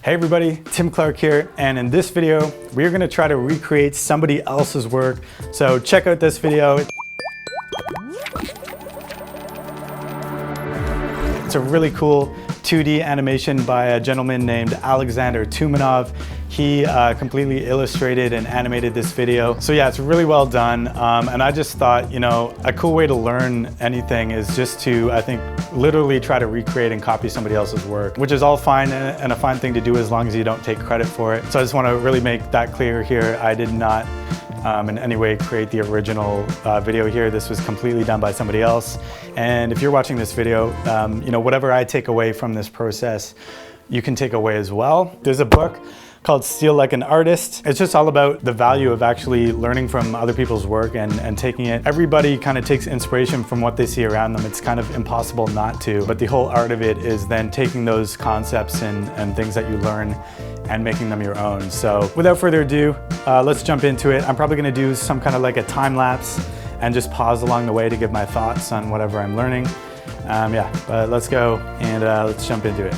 Hey everybody, Tim Clark here, and in this video, we're gonna try to recreate somebody else's work. So check out this video. It's a really cool 2D animation by a gentleman named Alexander Tumanov. He completely illustrated and animated this video. So yeah, it's really well done. And I just thought, you know, a cool way to learn anything is just to, I think, literally try to recreate and copy somebody else's work, which is all fine and a fine thing to do as long as you don't take credit for it. So I just want to really make that clear here. I did not in any way create the original video here. This was completely done by somebody else. And if you're watching this video, you know, whatever I take away from this process, you can take away as well. There's a book called Steal Like an Artist. It's just all about the value of actually learning from other people's work and taking it. Everybody kind of takes inspiration from what they see around them. It's kind of impossible not to, but the whole art of it is then taking those concepts and things that you learn and making them your own. So without further ado, let's jump into it. I'm probably gonna do some kind of like a time lapse and just pause along the way to give my thoughts on whatever I'm learning. Yeah, but let's go and let's jump into it.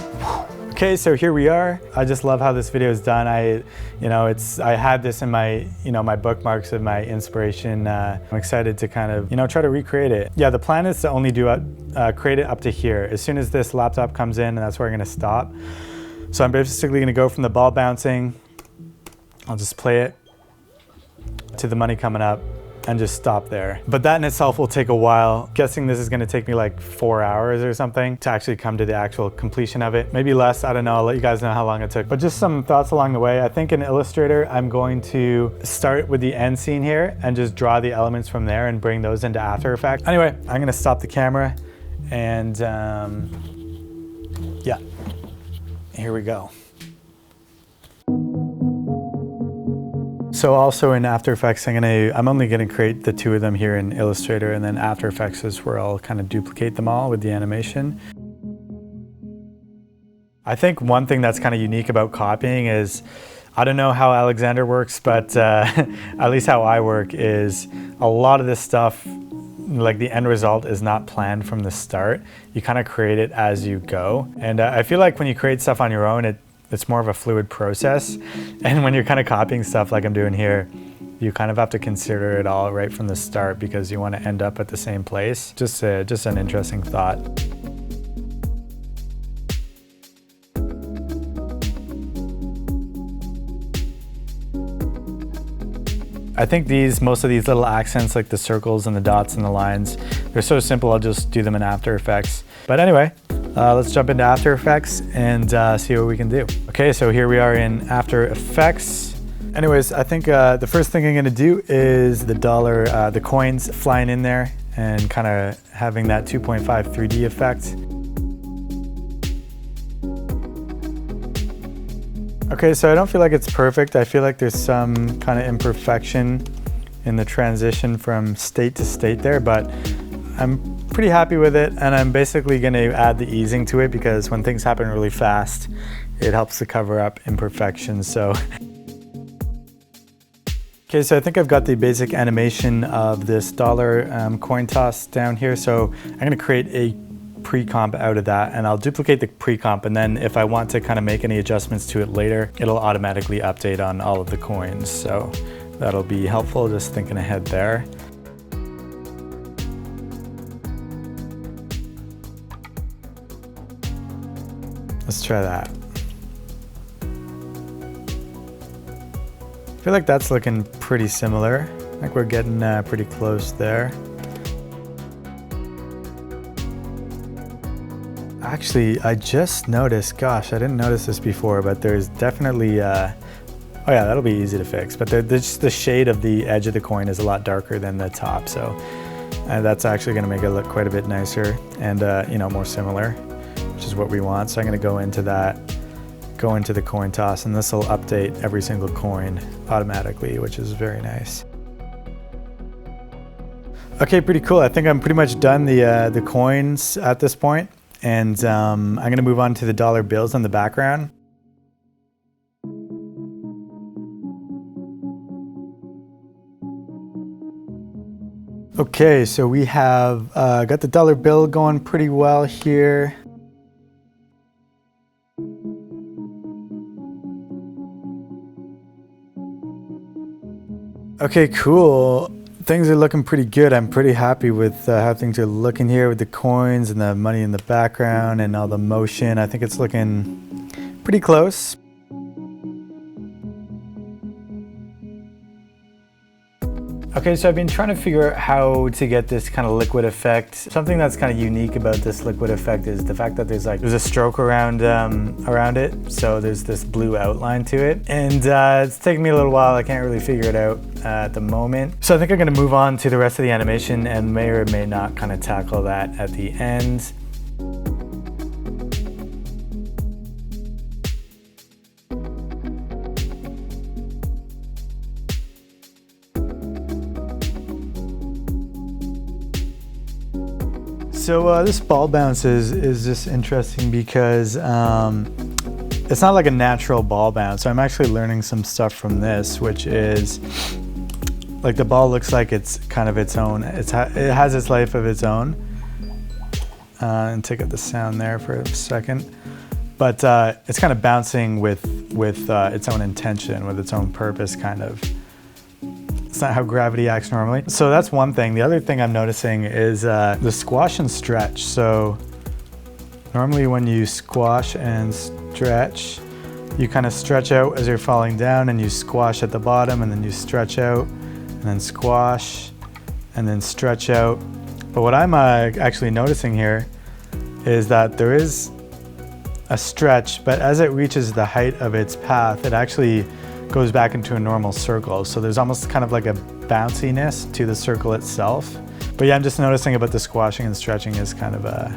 Okay, so here we are. I just love how this video is done. I had this in my, my bookmarks of my inspiration. I'm excited to kind of, try to recreate it. Yeah, the plan is to only do create it up to here. As soon as this laptop comes in, and that's where I'm gonna stop. So I'm basically gonna go from the ball bouncing, I'll just play it, to the money coming up, and just stop there. But that in itself will take a while. Guessing this is gonna take me like 4 hours or something to actually come to the actual completion of it. Maybe less, I don't know, I'll let you guys know how long it took. But just some thoughts along the way. I think in Illustrator, I'm going to start with the end scene here and just draw the elements from there and bring those into After Effects. Anyway, I'm gonna stop the camera and yeah, here we go. So also in After Effects, I'm only gonna create the two of them here in Illustrator, and then After Effects is where I'll kind of duplicate them all with the animation. I think one thing that's kind of unique about copying is, I don't know how Alexander works, but at least how I work is a lot of this stuff, like the end result is not planned from the start. You kind of create it as you go. And I feel like when you create stuff on your own, it's more of a fluid process. And when you're kind of copying stuff like I'm doing here, you kind of have to consider it all right from the start because you want to end up at the same place. Just an interesting thought. I think most of these little accents, like the circles and the dots and the lines, they're so simple, I'll just do them in After Effects. But anyway, let's jump into After Effects and see what we can do. Okay, so here we are in After Effects. Anyways, I think the first thing I'm gonna do is the coins flying in there and kind of having that 2.5 3D effect. Okay, so I don't feel like it's perfect. I feel like there's some kind of imperfection in the transition from state to state there, but I'm pretty happy with it, and I'm basically going to add the easing to it because when things happen really fast, it helps to cover up imperfections. So okay, so I think I've got the basic animation of this dollar coin toss down here. So I'm going to create a pre-comp out of that, and I'll duplicate the pre-comp, and then if I want to kind of make any adjustments to it later, it'll automatically update on all of the coins. So that'll be helpful, just thinking ahead there. Let's try that. I feel like that's looking pretty similar. I think we're getting pretty close there. Actually, I just noticed, gosh, I didn't notice this before, but there's definitely, oh yeah, that'll be easy to fix, but just the shade of the edge of the coin is a lot darker than the top, so that's actually gonna make it look quite a bit nicer and, more similar, which is what we want. So I'm gonna go into the coin toss, and this will update every single coin automatically, which is very nice. Okay, pretty cool. I think I'm pretty much done the coins at this point. And I'm gonna move on to the dollar bills on the background. Okay, so we have got the dollar bill going pretty well here. Okay, cool. Things are looking pretty good. I'm pretty happy with how things are looking here with the coins and the money in the background and all the motion. I think it's looking pretty close. Okay, so I've been trying to figure out how to get this kind of liquid effect. Something that's kind of unique about this liquid effect is the fact that there's a stroke around it. So there's this blue outline to it. And it's taken me a little while. I can't really figure it out at the moment. So I think I'm gonna move on to the rest of the animation and may or may not kind of tackle that at the end. So this ball bounce is just interesting because it's not like a natural ball bounce. So I'm actually learning some stuff from this, which is like the ball looks like it's kind of its own. It has its life of its own. And take out the sound there for a second. But it's kind of bouncing with its own intention, with its own purpose, kind of. It's not how gravity acts normally. So that's one thing. The other thing I'm noticing is the squash and stretch. So normally when you squash and stretch, you kind of stretch out as you're falling down and you squash at the bottom and then you stretch out and then squash and then stretch out. But what I'm actually noticing here is that there is a stretch, but as it reaches the height of its path, it actually goes back into a normal circle. So there's almost kind of like a bounciness to the circle itself. But yeah, I'm just noticing about the squashing and stretching is kind of a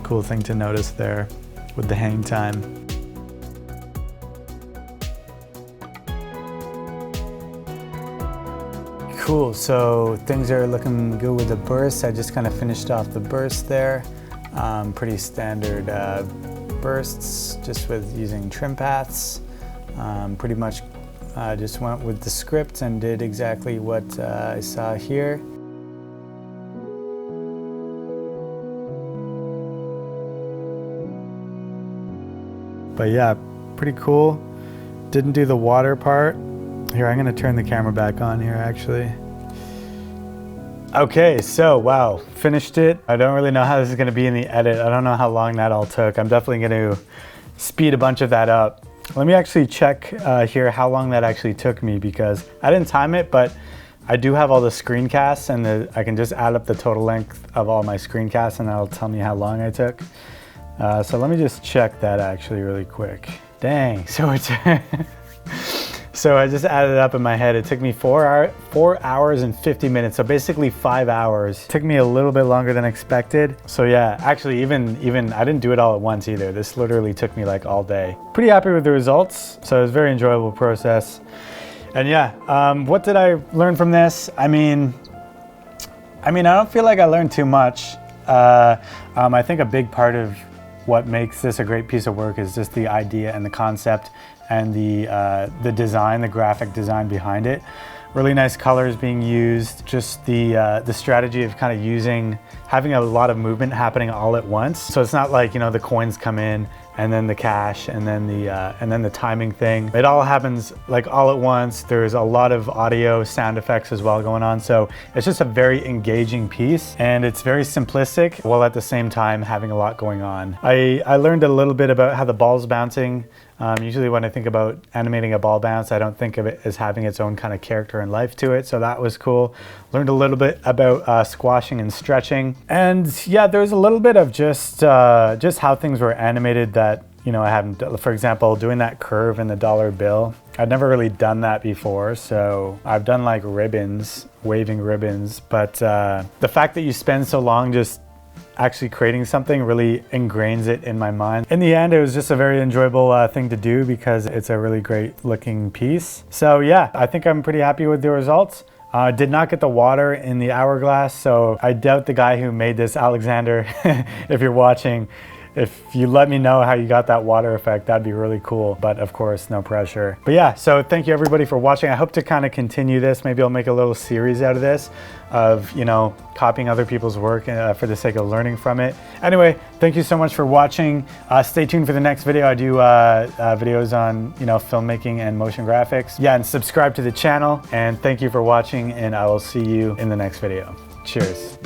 cool thing to notice there with the hang time. Cool, so things are looking good with the bursts. I just kind of finished off the burst there. Pretty standard bursts, just with using trim paths. Pretty much just went with the script and did exactly what I saw here. But yeah, pretty cool. Didn't do the water part. Here, I'm gonna turn the camera back on here actually. Okay, so wow, finished it. I don't really know how this is gonna be in the edit. I don't know how long that all took. I'm definitely gonna speed a bunch of that up. Let me actually check here how long that actually took me, because I didn't time it, but I do have all the screencasts and I can just add up the total length of all my screencasts and that'll tell me how long I took. So let me just check that actually really quick. Dang, so it's so I just added it up in my head. It took me 4 hours and 50 minutes. So basically 5 hours. It took me a little bit longer than expected. So yeah, actually even I didn't do it all at once either. This literally took me like all day. Pretty happy with the results. So it was a very enjoyable process. And yeah, what did I learn from this? I mean, I don't feel like I learned too much. I think a big part of what makes this a great piece of work is just the idea and the concept and the design, the graphic design behind it. Really nice colors being used, just the strategy of kind of having a lot of movement happening all at once. So it's not like, you know, the coins come in and then the cash and then the timing thing. It all happens like all at once. There's a lot of audio sound effects as well going on. So it's just a very engaging piece and it's very simplistic while at the same time having a lot going on. I learned a little bit about how the ball's bouncing. Usually when I think about animating a ball bounce, I don't think of it as having its own kind of character and life to it. So that was cool. Learned a little bit about squashing and stretching. And yeah, there's a little bit of just how things were animated that, you know, I haven't, for example, doing that curve in the dollar bill. I'd never really done that before. So I've done like ribbons, waving ribbons, but the fact that you spend so long just actually creating something really ingrains it in my mind. In the end, it was just a very enjoyable thing to do because it's a really great looking piece. So yeah, I think I'm pretty happy with the results. Did not get the water in the hourglass, so I doubt the guy who made this, Alexander, if you're watching, if you let me know how you got that water effect, that'd be really cool. But of course, no pressure. But yeah, so thank you everybody for watching. I hope to kind of continue this. Maybe I'll make a little series out of this of, you know, copying other people's work for the sake of learning from it. Anyway, thank you so much for watching. Stay tuned for the next video. I do videos on, you know, filmmaking and motion graphics. Yeah, and subscribe to the channel. And thank you for watching, and I will see you in the next video. Cheers.